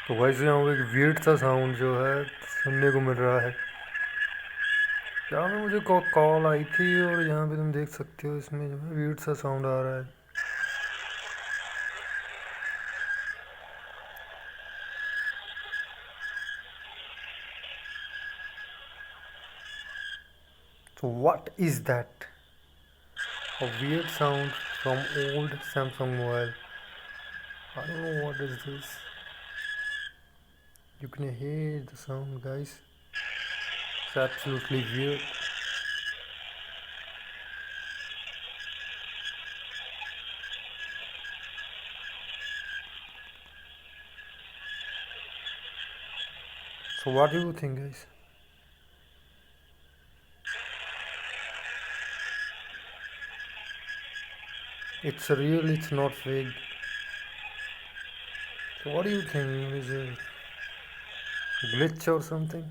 तो वैसे यहाँ पे एक वियर्ड सा साउंड जो है सुनने को मिल रहा है। यहाँ पे मुझे कॉल आई थी और यहाँ पे तुम देख सकते हो इसमें जो है वियर्ड सा साउंड आ रहा है। So what is that? A weird sound from old Samsung mobile. I don't know what is this. You can hear the sound, guys. It's absolutely weird. So what do you think, guys? It's real, it's not fake. So what do you think? Is it a glitch or something?